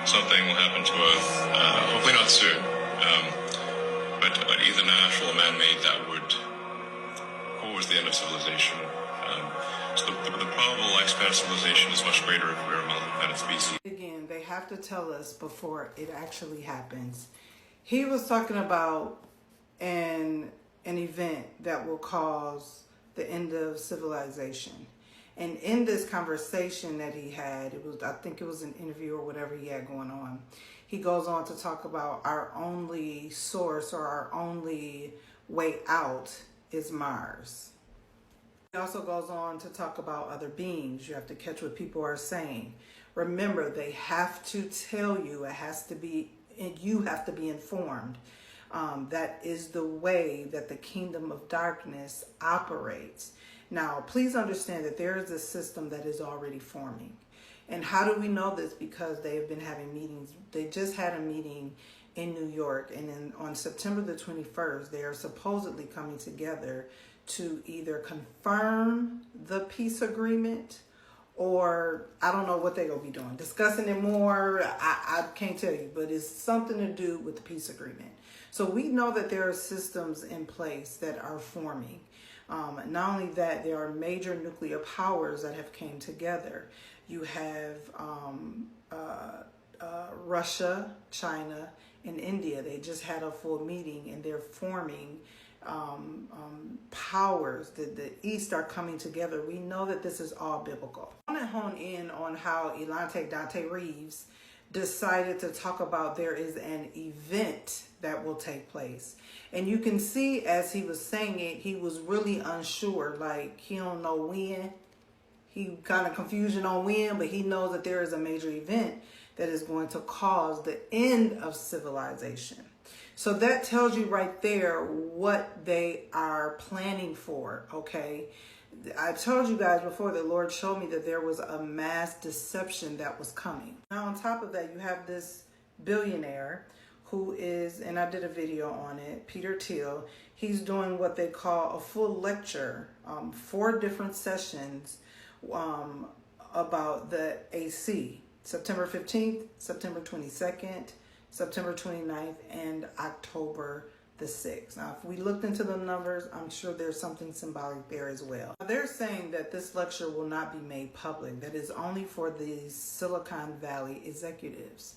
something will happen to us, hopefully not soon, but either natural or man-made that would cause the end of civilization. So the probable lifespan of civilization is much greater if we're a multi-planet species. Again, they have to tell us before it actually happens. He was talking about an event that will cause the end of civilization. And in this conversation that he had, I think it was an interview or whatever he had going on, he goes on to talk about our only source or our only way out is Mars. He also goes on to talk about other beings. You have to catch what people are saying. Remember, they have to tell you, it has to be, and you have to be informed. That is the way that the kingdom of darkness operates. Now, please understand that there is a system that is already forming. And how do we know this? Because they have been having meetings. They just had a meeting in New York, and then on September the 21st, they are supposedly coming together to either confirm the peace agreement, or I don't know what they're going to be doing. Discussing it more, I can't tell you, but it's something to do with the peace agreement. So we know that there are systems in place that are forming. Not only that, there are major nuclear powers that have came together. You have Russia, China, and India. They just had a full meeting, and they're forming powers. The East are coming together. We know that this is all biblical. I want to hone in on how Elon Dante Reeves decided to talk about there is an event that will take place. And you can see as he was saying it, he was really unsure, like he don't know when. He kind of confusion on when, but he knows that there is a major event that is going to cause the end of civilization. So that tells you right there what they are planning for, okay? I told you guys before, the Lord showed me that there was a mass deception that was coming. Now on top of that, you have this billionaire who is, and I did a video on it, Peter Thiel. He's doing what they call a full lecture, 4 different sessions about the AC. September 15th, September 22nd, September 29th, and October the 6th. Now, if we looked into the numbers, I'm sure there's something symbolic there as well. They're saying that this lecture will not be made public, that is only for the Silicon Valley executives.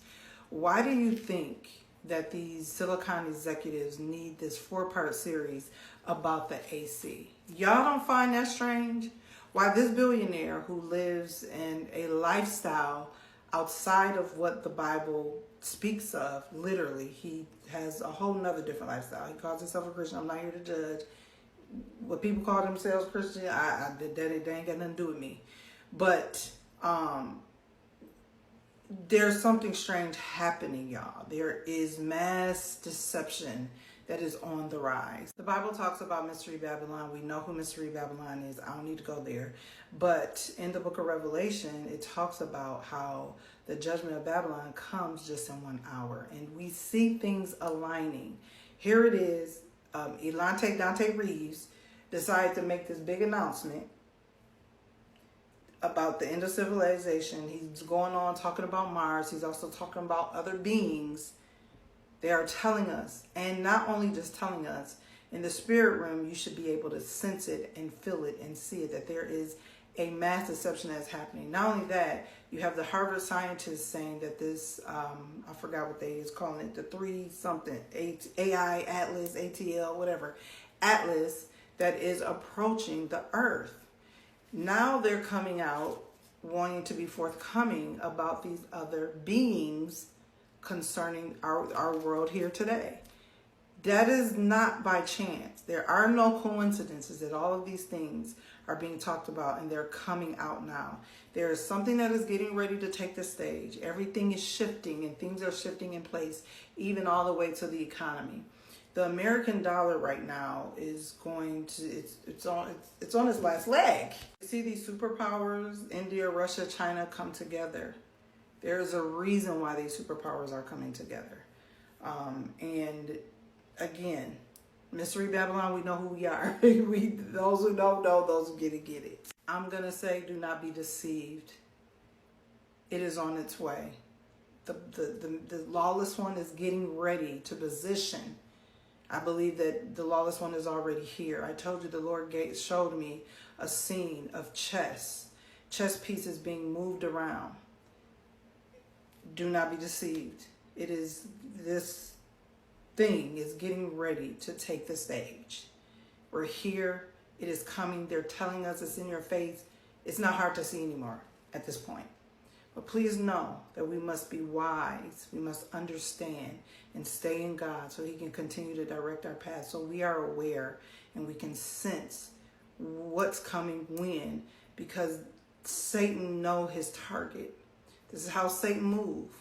Why do you think that these Silicon executives need this 4-part series about the AC? Y'all don't find that strange? Why this billionaire who lives in a lifestyle outside of what the Bible speaks of, literally, he has a whole nother different lifestyle. He calls himself a Christian. I'm not here to judge. What people call themselves Christian, that ain't got nothing to do with me. But there's something strange happening, y'all. There is mass deception that is on the rise. The Bible talks about Mystery Babylon. We know who Mystery Babylon is. I don't need to go there. But in the book of Revelation, it talks about how the judgment of Babylon comes just in 1 hour. And we see things aligning. Here it is. Elon Dante Reeves decided to make this big announcement about the end of civilization. He's going on talking about Mars. He's also talking about other beings. They are telling us, and not only just telling us, in the spirit realm, you should be able to sense it and feel it and see it, that there is a mass deception that's happening. Not only that, you have the Harvard scientists saying that this, I forgot what they is calling it, the 3-something, AI, Atlas, ATL, whatever, Atlas, that is approaching the Earth. Now they're coming out wanting to be forthcoming about these other beings concerning our world here today. That is not by chance. There are no coincidences that all of these things are being talked about, and they're coming out now. There is something that is getting ready to take the stage. Everything is shifting, and things are shifting in place, even all the way to the economy. The American dollar right now is going to, it's on its last leg. You see these superpowers, India, Russia, China, come together. There's a reason why these superpowers are coming together. And again, Mystery Babylon, we know who we are. Those who don't know, those who get it. I'm going to say, do not be deceived. It is on its way. The lawless one is getting ready to position. I believe that the lawless one is already here. I told you the Lord showed me a scene of chess pieces being moved around. Do not be deceived. It is, this thing is getting ready to take the stage. We're here. It is coming. They're telling us it's in your face. It's not hard to see anymore at this point. But please know that we must be wise. We must understand and stay in God so he can continue to direct our path. So we are aware and we can sense what's coming when, because Satan knows his target. This is how Satan moves.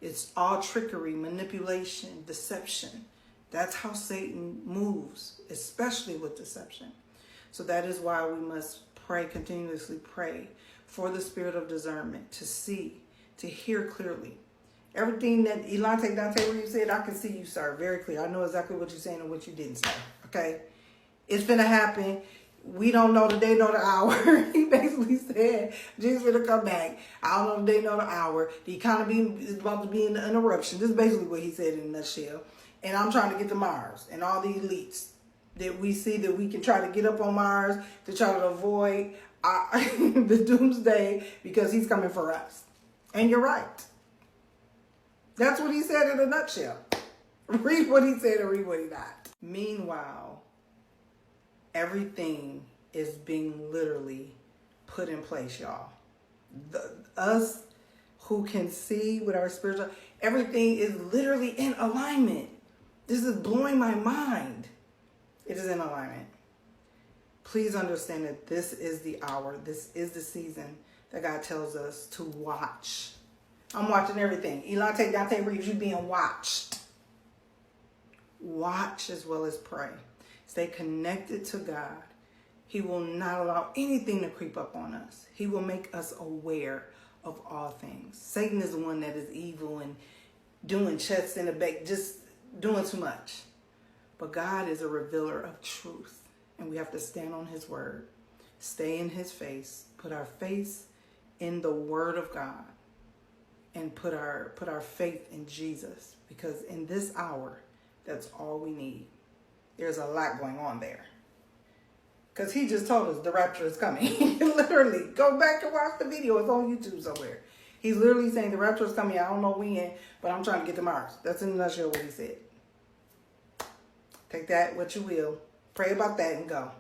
It's all trickery, manipulation, deception. That's how Satan moves, especially with deception. So that is why we must pray, continuously pray for the spirit of discernment, to see, to hear clearly. Everything that Elante Dante, what you said, I can see you, sir, very clear. I know exactly what you're saying and what you didn't say, okay? It's finna happen. We don't know the day nor the hour. He basically said, Jesus finna come back. I don't know the day nor the hour. The economy is about to be in an eruption. This is basically what he said in a nutshell. And I'm trying to get to Mars and all the elites that we see that we can try to get up on Mars to try to avoid the doomsday, because he's coming for us. And you're right. That's what he said in a nutshell. Read what he said and read what he not. Meanwhile, everything is being literally put in place, y'all. Us who can see with our spiritual, everything is literally in alignment. This is blowing my mind. It is in alignment. Please understand that this is the hour, this is the season that God tells us to watch. I'm watching everything. Elante Dante Reeves, you being watched. Watch as well as pray. Stay connected to God. He will not allow anything to creep up on us. He will make us aware of all things. Satan is the one that is evil and doing chess in the back, just doing too much. But God is a revealer of truth. And we have to stand on his word, stay in his face, put our face in the word of God, and put our faith in Jesus. Because in this hour, that's all we need. There's a lot going on there. Because he just told us the rapture is coming. Literally, go back and watch the video. It's on YouTube somewhere. He's literally saying the rapture is coming. I don't know when, but I'm trying to get to Mars. That's in a nutshell what he said. Take that what you will. Pray about that and go.